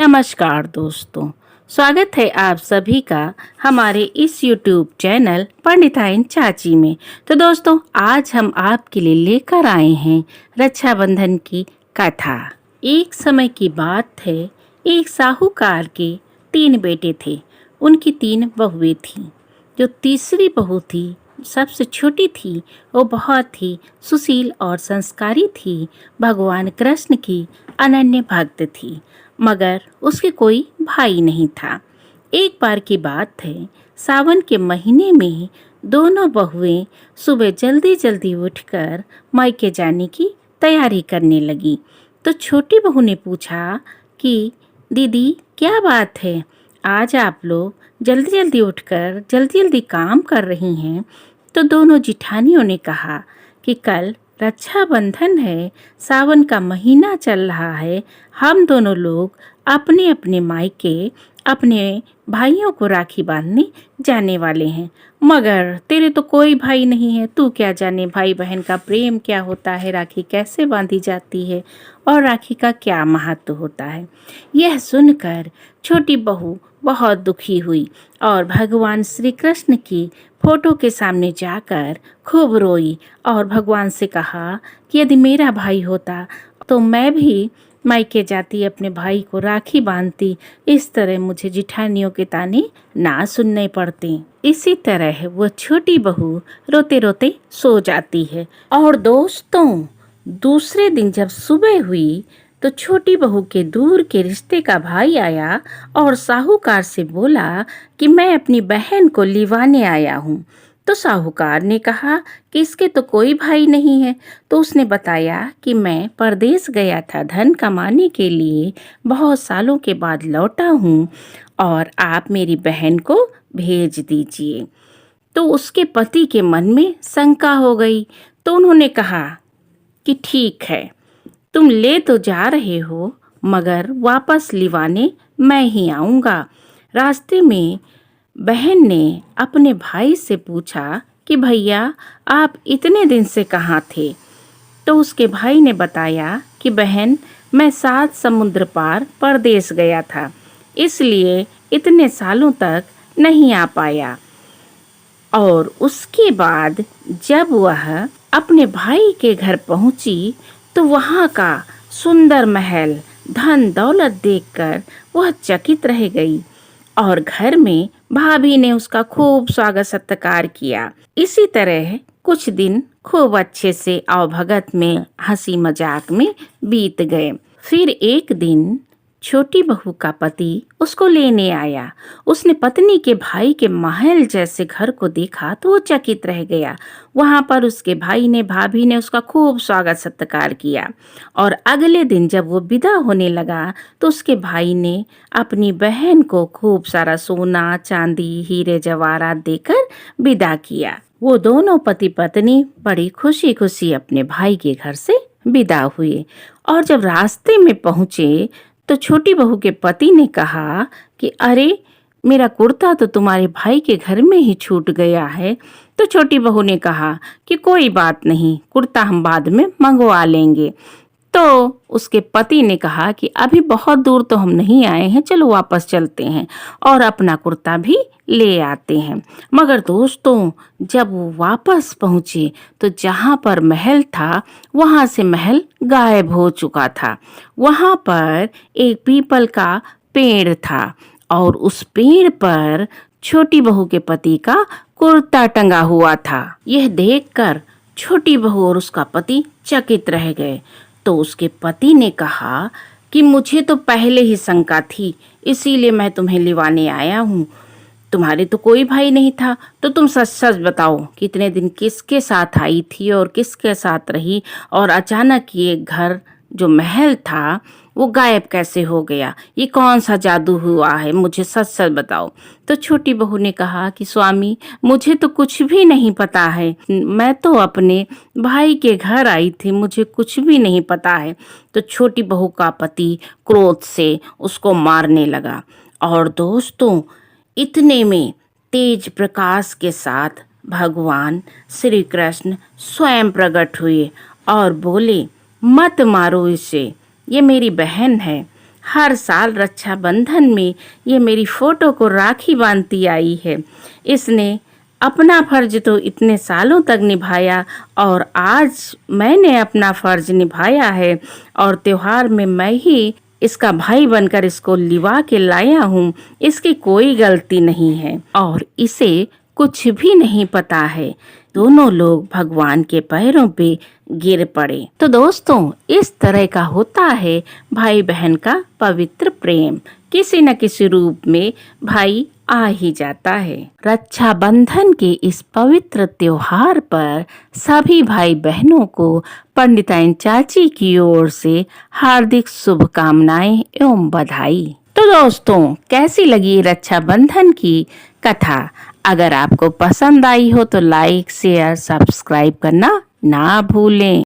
नमस्कार दोस्तों, स्वागत है आप सभी का हमारे इस YouTube चैनल पंडिताइन चाची में। तो दोस्तों, आज हम आपके लिए लेकर आए हैं रक्षाबंधन की कथा। एक समय की बात है, एक साहूकार के 3 बेटे थे। उनकी 3 बहुएं थीं। जो तीसरी बहू थी, सबसे छोटी थी, वो बहुत ही सुशील और संस्कारी थी। भगवान कृष्ण की अनन्य भक्त थी, मगर उसके कोई भाई नहीं था। एक बार की बात है, सावन के महीने में दोनों बहुएं सुबह जल्दी जल्दी उठकर मायके जाने की तैयारी करने लगी। तो छोटी बहू ने पूछा कि दीदी, क्या बात है, आज आप लोग जल्दी जल्दी उठकर जल्दी जल्दी काम कर रही हैं। तो दोनों जिठानियों ने कहा कि कल रक्षाबंधन है, सावन का महीना चल रहा है, हम दोनों लोग अपने अपने मायके अपने भाइयों को राखी बांधने जाने वाले हैं। मगर तेरे तो कोई भाई नहीं है, तू क्या जाने भाई बहन का प्रेम क्या होता है, राखी कैसे बांधी जाती है और राखी का क्या महत्व होता है। यह सुनकर छोटी बहू बहुत दुखी हुई और भगवान श्री कृष्ण की फोटो के सामने जाकर खूब रोई और भगवान से कहा कि यदि मेरा भाई होता तो मैं भी मायके जाती, अपने भाई को राखी बांधती। इस तरह मुझे जिठानियों के ताने ना सुनने पड़ते। इसी तरह वो छोटी बहू रोते रोते सो जाती है। और दोस्तों, दूसरे दिन जब सुबह हुई तो छोटी बहू के दूर के रिश्ते का भाई आया और साहूकार से बोला कि मैं अपनी बहन को लिवाने आया हूँ। तो साहूकार ने कहा कि इसके तो कोई भाई नहीं है। तो उसने बताया कि मैं परदेश गया था धन कमाने के लिए, बहुत सालों के बाद लौटा हूँ और आप मेरी बहन को भेज दीजिए। तो उसके पति के मन में शंका हो गई। तो उन्होंने कहा कि ठीक है, तुम ले तो जा रहे हो, मगर वापस लिवाने मैं ही आऊँगा। रास्ते में बहन ने अपने भाई से पूछा कि भैया, आप इतने दिन से कहाँ थे। तो उसके भाई ने बताया कि बहन, मैं 7 समुद्र पार परदेश गया था, इसलिए इतने सालों तक नहीं आ पाया। और उसके बाद जब वह अपने भाई के घर पहुंची तो वहां का सुंदर महल, धन दौलत देखकर वह चकित रह गई और घर में भाभी ने उसका खूब स्वागत सत्कार किया। इसी तरह कुछ दिन खूब अच्छे से अवभगत में हंसी मजाक में बीत गए। फिर एक दिन छोटी बहू का पति उसको लेने आया। उसने पत्नी के भाई के महल जैसे घर को देखा तो वो चकित रह गया। वहां पर उसके भाई ने, भाभी ने उसका खूब स्वागत सत्कार किया। और अगले दिन जब वो विदा होने लगा तो उसके भाई ने अपनी बहन को खूब सारा सोना चांदी हीरे जवाहरात देकर विदा किया। वो दोनों पति पत्नी बड़ी खुशी खुशी अपने भाई के घर से विदा हुए। और जब रास्ते में पहुंचे तो छोटी बहू के पति ने कहा कि अरे, मेरा कुर्ता तो तुम्हारे भाई के घर में ही छूट गया है। तो छोटी बहू ने कहा कि कोई बात नहीं, कुर्ता हम बाद में मंगवा लेंगे। तो उसके पति ने कहा कि अभी बहुत दूर तो हम नहीं आए हैं, चलो वापस चलते हैं और अपना कुर्ता भी ले आते हैं। मगर दोस्तों, जब वो वापस पहुंचे तो जहां पर महल था वहां से महल गायब हो चुका था। वहां पर एक पीपल का पेड़ था और उस पेड़ पर छोटी बहू के पति का कुर्ता टंगा हुआ था। यह देखकर छोटी बहू और उसका पति चकित रह गए। तो उसके पति ने कहा कि मुझे तो पहले ही शंका थी, इसीलिए मैं तुम्हें लिवाने आया हूँ। तुम्हारे तो कोई भाई नहीं था, तो तुम सच सच बताओ कितने दिन किसके साथ आई थी और किसके साथ रही, और अचानक ये घर जो महल था वो गायब कैसे हो गया, ये कौन सा जादू हुआ है, मुझे सच सच बताओ। तो छोटी बहू ने कहा कि स्वामी, मुझे तो कुछ भी नहीं पता है, मैं तो अपने भाई के घर आई थी, मुझे कुछ भी नहीं पता है। तो छोटी बहू का पति क्रोध से उसको मारने लगा। और दोस्तों, इतने में तेज प्रकाश के साथ भगवान श्री कृष्ण स्वयं प्रकट हुए और बोले, मत मारो इसे, ये मेरी बहन है, हर साल रक्षाबंधन में ये मेरी फोटो को राखी बांधती आई है। इसने अपना फर्ज तो इतने सालों तक निभाया और आज मैंने अपना फर्ज निभाया है और त्योहार में मैं ही इसका भाई बनकर इसको लिवा के लाया हूँ। इसकी कोई गलती नहीं है और इसे कुछ भी नहीं पता है। दोनों लोग भगवान के पैरों पे गिर पड़े। तो दोस्तों, इस तरह का होता है भाई बहन का पवित्र प्रेम। किसी न किसी रूप में भाई आ ही जाता है। रक्षाबंधन के इस पवित्र त्योहार पर सभी भाई बहनों को पंडिताइन चाची की ओर से हार्दिक शुभकामनाएं एवं बधाई। तो दोस्तों, कैसी लगी रक्षाबंधन की कथा? अगर आपको पसंद आई हो तो लाइक, शेयर, सब्सक्राइब करना ना भूलें।